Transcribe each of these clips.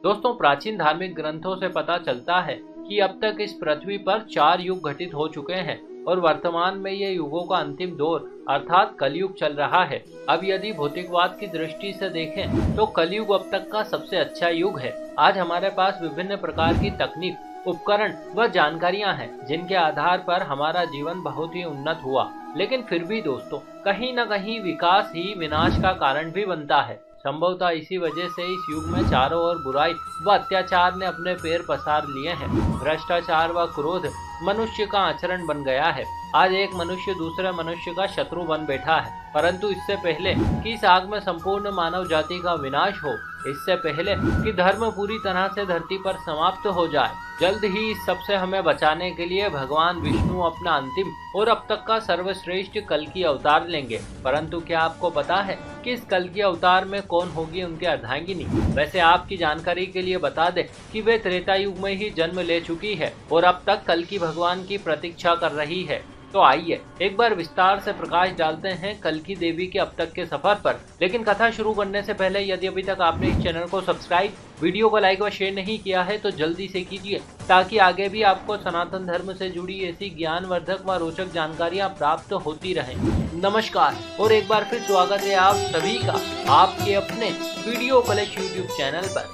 दोस्तों, प्राचीन धार्मिक ग्रंथों से पता चलता है कि अब तक इस पृथ्वी पर 4 युग घटित हो चुके हैं और वर्तमान में ये युगों का अंतिम दौर अर्थात कलयुग चल रहा है। अब यदि भौतिकवाद की दृष्टि से देखें तो कलयुग अब तक का सबसे अच्छा युग है। आज हमारे पास विभिन्न प्रकार की तकनीक, उपकरण व जानकारियां हैं जिनके आधार पर हमारा जीवन बहुत ही उन्नत हुआ। लेकिन फिर भी दोस्तों, कहीं न कहीं विकास ही विनाश का कारण भी बनता है। संभवतः इसी वजह से इस युग में चारों ओर बुराई व अत्याचार ने अपने पैर पसार लिए हैं। भ्रष्टाचार व क्रोध मनुष्य का आचरण बन गया है। आज एक मनुष्य दूसरे मनुष्य का शत्रु बन बैठा है। परंतु इससे पहले कि इस आग में संपूर्ण मानव जाति का विनाश हो, इससे पहले कि धर्म पूरी तरह से धरती पर समाप्त हो जाए, जल्द ही इस सबसे हमें बचाने के लिए भगवान विष्णु अपना अंतिम और अब तक का सर्वश्रेष्ठ कल्कि अवतार लेंगे। परंतु क्या आपको पता है कि इस कल्कि अवतार में कौन होगी उनकी अर्धांगिनी? वैसे आपकी जानकारी के लिए बता दें कि वे त्रेता युग में ही जन्म ले चुकी है और अब तक कल्कि भगवान की प्रतीक्षा कर रही है। तो आइए एक बार विस्तार से प्रकाश डालते हैं कल्कि देवी के अब तक के सफर पर। लेकिन कथा शुरू करने से पहले यदि अभी तक आपने इस चैनल को सब्सक्राइब, वीडियो को लाइक व शेयर नहीं किया है तो जल्दी से कीजिए, ताकि आगे भी आपको सनातन धर्म से जुड़ी ऐसी ज्ञानवर्धक व रोचक जानकारियां प्राप्त होती रहें। नमस्कार और एक बार फिर स्वागत है आप सभी का आपके अपने वीडियो कलेक्ट यूट्यूब चैनल पर।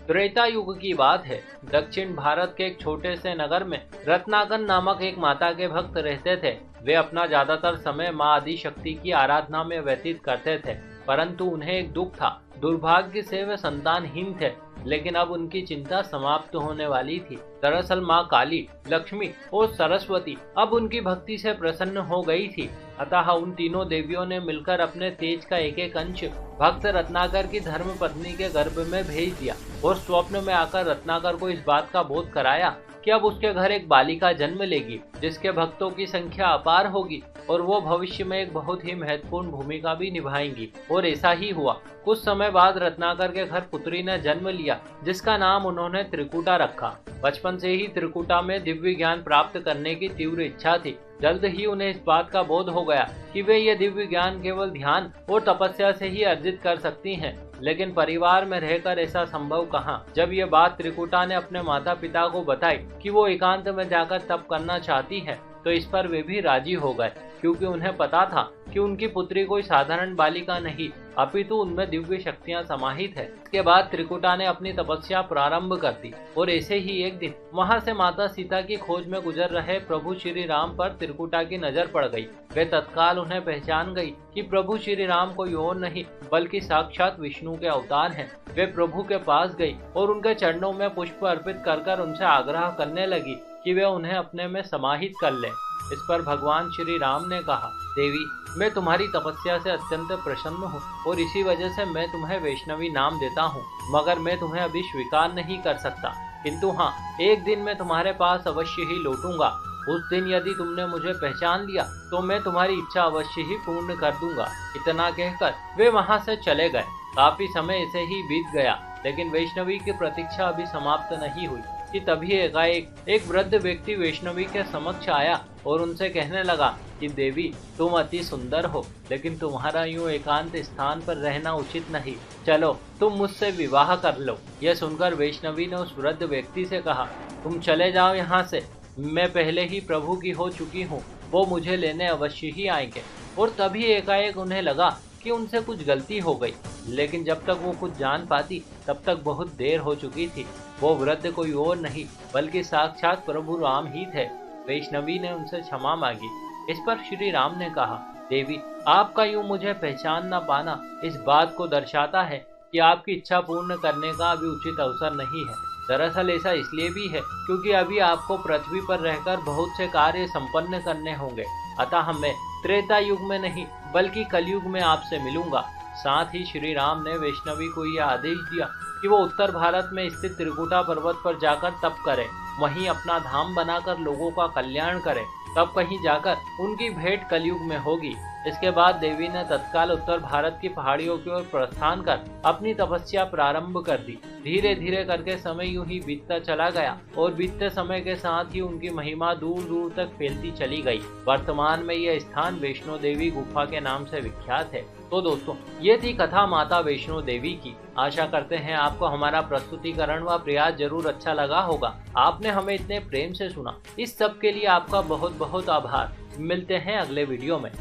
त्रेता युग की बात है। दक्षिण भारत के एक छोटे से नगर में रत्नाकर नामक एक माता के भक्त रहते थे। वे अपना ज्यादातर समय माँ आदि शक्ति की आराधना में व्यतीत करते थे। परंतु उन्हें एक दुख था। दुर्भाग्य से वे संतानहीन थे, लेकिन अब उनकी चिंता समाप्त होने वाली थी। दरअसल माँ काली, लक्ष्मी और सरस्वती अब उनकी भक्ति से प्रसन्न हो गई थी। अतः उन तीनों देवियों ने मिलकर अपने तेज का एक एक अंश भक्त रत्नाकर की धर्म पत्नी के गर्भ में भेज दिया और स्वप्न में आकर रत्नाकर को इस बात का बोध कराया कि अब उसके घर एक बालिका जन्म लेगी, जिसके भक्तों की संख्या अपार होगी और वो भविष्य में एक बहुत ही महत्वपूर्ण भूमिका भी निभाएंगी। और ऐसा ही हुआ। कुछ समय बाद रत्नाकर के घर पुत्री ने जन्म लिया, जिसका नाम उन्होंने त्रिकुटा रखा। बचपन से ही त्रिकुटा में दिव्य ज्ञान प्राप्त करने की तीव्र इच्छा थी। जल्द ही उन्हें इस बात का बोध हो गया कि वे ये दिव्य ज्ञान केवल ध्यान और तपस्या से ही अर्जित कर सकती हैं। लेकिन परिवार में रहकर ऐसा संभव कहाँ। जब ये बात त्रिकुटा ने अपने माता पिता को बताई कि वो एकांत में जाकर तप करना चाहती है, तो इस पर वे भी राजी हो गए, क्योंकि उन्हें पता था कि उनकी पुत्री कोई साधारण बालिका नहीं, अपितु उनमें दिव्य शक्तियां समाहित है। इसके बाद त्रिकुटा ने अपनी तपस्या प्रारंभ कर दी और ऐसे ही एक दिन वहां से माता सीता की खोज में गुजर रहे प्रभु श्री राम पर त्रिकुटा की नजर पड़ गई। वे तत्काल उन्हें पहचान गई कि प्रभु श्री राम कोई और नहीं बल्कि साक्षात विष्णु के अवतार हैं। वे प्रभु के पास गई और उनके चरणों में पुष्प अर्पित कर उनसे आग्रह करने लगी कि वे उन्हें अपने में समाहित कर लें। इस पर भगवान श्री राम ने कहा, देवी, मैं तुम्हारी तपस्या से अत्यंत प्रसन्न हूँ और इसी वजह से मैं तुम्हें वैष्णवी नाम देता हूँ, मगर मैं तुम्हें अभी स्वीकार नहीं कर सकता। किंतु हाँ, एक दिन मैं तुम्हारे पास अवश्य ही लौटूंगा। उस दिन यदि तुमने मुझे पहचान लिया तो मैं तुम्हारी इच्छा अवश्य ही पूर्ण कर दूंगा। इतना कहकर वे वहाँ से चले गए। काफी समय ऐसे ही बीत गया, लेकिन वैष्णवी की प्रतीक्षा अभी समाप्त नहीं हुई कि तभी एकाएक एक वृद्ध व्यक्ति वैष्णवी के समक्ष आया और उनसे कहने लगा कि देवी, तुम अति सुंदर हो, लेकिन तुम्हारा यूं एकांत स्थान पर रहना उचित नहीं। चलो तुम मुझसे विवाह कर लो। यह सुनकर वैष्णवी ने उस वृद्ध व्यक्ति से कहा, तुम चले जाओ यहाँ से, मैं पहले ही प्रभु की हो चुकी हूँ, वो मुझे लेने अवश्य ही आएंगे। और तभी एकाएक उन्हें लगा कि उनसे कुछ गलती हो गई, लेकिन जब तक वो कुछ जान पाती तब तक बहुत देर हो चुकी थी। वो वृद्ध कोई और नहीं बल्कि साक्षात प्रभु राम ही थे। वैष्णवी ने उनसे क्षमा मांगी। इस पर श्री राम ने कहा, देवी, आपका यूं मुझे पहचान न पाना इस बात को दर्शाता है कि आपकी इच्छा पूर्ण करने का अभी उचित अवसर नहीं है। दरअसल ऐसा इसलिए भी है क्योंकि अभी आपको पृथ्वी पर रहकर बहुत से कार्य संपन्न करने होंगे। अतः मैं त्रेता युग में नहीं बल्कि कलयुग में आपसे मिलूंगा। साथ ही श्री राम ने वैष्णवी को यह आदेश दिया कि वो उत्तर भारत में स्थित त्रिकुटा पर्वत पर जाकर तप करे, वहीं अपना धाम बनाकर लोगों का कल्याण करे। तब कहीं जाकर उनकी भेंट कलयुग में होगी। इसके बाद देवी ने तत्काल उत्तर भारत की पहाड़ियों की ओर प्रस्थान कर अपनी तपस्या प्रारंभ कर दी। धीरे धीरे करके समय यूं ही बीतता चला गया और बीतते समय के साथ ही उनकी महिमा दूर दूर तक फैलती चली गई। वर्तमान में यह स्थान वैष्णो देवी गुफा के नाम से विख्यात है। तो दोस्तों, ये थी कथा माता वैष्णो देवी की। आशा करते हैं आपको हमारा प्रस्तुतिकरण व प्रयास जरूर अच्छा लगा होगा। आपने हमें इतने प्रेम से सुना, इस सब के लिए आपका बहुत बहुत आभार। मिलते हैं अगले वीडियो में।